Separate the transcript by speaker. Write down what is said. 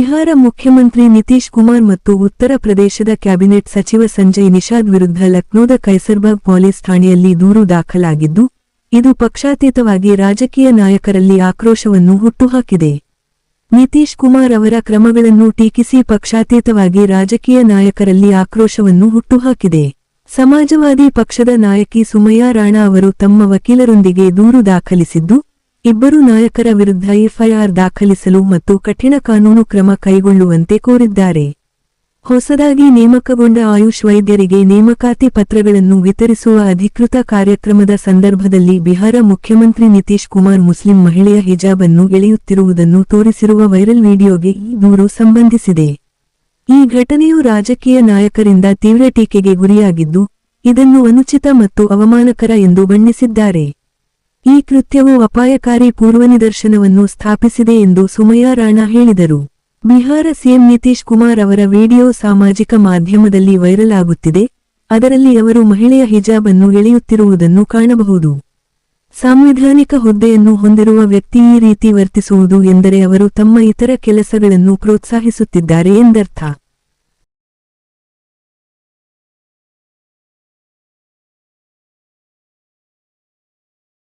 Speaker 1: ಬಿಹಾರ ಮುಖ್ಯಮಂತ್ರಿ ನಿತೀಶ್ ಕುಮಾರ್ ಮತ್ತು ಉತ್ತರ ಪ್ರದೇಶದ ಕ್ಯಾಬಿನೆಟ್ ಸಚಿವ ಸಂಜಯ್ ನಿಷಾದ್ ವಿರುದ್ಧ ಲಕ್ನೋದ ಕೈಸರ್ಬಾಗ್ ಪೊಲೀಸ್ ಠಾಣೆಯಲ್ಲಿ ದೂರು ದಾಖಲಾಗಿದ್ದು, ಇದು ಪಕ್ಷಾತೀತವಾಗಿ ರಾಜಕೀಯ ನಾಯಕರಲ್ಲಿ ಆಕ್ರೋಶವನ್ನು ಹುಟ್ಟುಹಾಕಿದೆ. ನಿತೀಶ್ ಕುಮಾರ್ ಅವರ ಕ್ರಮಗಳನ್ನು ಟೀಕಿಸಿ ಪಕ್ಷಾತೀತವಾಗಿ ರಾಜಕೀಯ ನಾಯಕರಲ್ಲಿ ಆಕ್ರೋಶವನ್ನು ಹುಟ್ಟುಹಾಕಿದೆ. ಸಮಾಜವಾದಿ ಪಕ್ಷದ ನಾಯಕಿ ಸುಮಯ್ಯಾ ರಾಣಾ ಅವರು ತಮ್ಮ ವಕೀಲರೊಂದಿಗೆ ದೂರು ದಾಖಲಿಸಿದ್ದು, ಇಬ್ಬರು ನಾಯಕರ ವಿರುದ್ಧ ಎಫ್ಐಆರ್ ದಾಖಲಿಸಲು ಮತ್ತು ಕಠಿಣ ಕಾನೂನು ಕ್ರಮ ಕೈಗೊಳ್ಳುವಂತೆ ಕೋರಿದ್ದಾರೆ. ಹೊಸದಾಗಿ ನೇಮಕಗೊಂಡ ಆಯುಷ್ ವೈದ್ಯರಿಗೆ ನೇಮಕಾತಿ ಪತ್ರಗಳನ್ನು ವಿತರಿಸುವ ಅಧಿಕೃತ ಕಾರ್ಯಕ್ರಮದ ಸಂದರ್ಭದಲ್ಲಿ ಬಿಹಾರ ಮುಖ್ಯಮಂತ್ರಿ ನಿತೀಶ್ ಕುಮಾರ್ ಮುಸ್ಲಿಂ ಮಹಿಳೆಯ ಹಿಜಾಬ್ ಅನ್ನು ಎಳೆಯುತ್ತಿರುವುದನ್ನು ತೋರಿಸಿರುವ ವೈರಲ್ ವಿಡಿಯೋಗೆ ಈ ದೂರು ಸಂಬಂಧಿಸಿದೆ. ಈ ಘಟನೆಯು ರಾಜಕೀಯ ನಾಯಕರಿಂದ ತೀವ್ರ ಟೀಕೆಗೆ ಗುರಿಯಾಗಿದ್ದು, ಇದನ್ನು ಅನುಚಿತ ಮತ್ತು ಅವಮಾನಕರ ಎಂದು ಬಣ್ಣಿಸಿದ್ದಾರೆ. ಈ ಕೃತ್ಯವು ಅಪಾಯಕಾರಿ ಪೂರ್ವನಿದರ್ಶನವನ್ನು ಸ್ಥಾಪಿಸಿದೆ ಎಂದು ಸುಮಯ್ಯಾ ರಾಣಾ ಹೇಳಿದರು. ಬಿಹಾರ ಸಿಎಂ ನಿತೀಶ್ ಕುಮಾರ್ ಅವರ ವಿಡಿಯೋ ಸಾಮಾಜಿಕ ಮಾಧ್ಯಮದಲ್ಲಿ ವೈರಲ್ ಆಗುತ್ತಿದೆ. ಅದರಲ್ಲಿ ಅವರು ಮಹಿಳೆಯ ಹಿಜಾಬ್ ಅನ್ನು ಎಳೆಯುತ್ತಿರುವುದನ್ನು ಕಾಣಬಹುದು. ಸಾಂವಿಧಾನಿಕ ಹುದ್ದೆಯನ್ನು ಹೊಂದಿರುವ ವ್ಯಕ್ತಿ ಈ ರೀತಿ ವರ್ತಿಸುವುದು ಎಂದರೆ ಅವರು ತಮ್ಮ ಇತರ ಕೆಲಸಗಳನ್ನು ಪ್ರೋತ್ಸಾಹಿಸುತ್ತಿದ್ದಾರೆ ಎಂದರ್ಥ.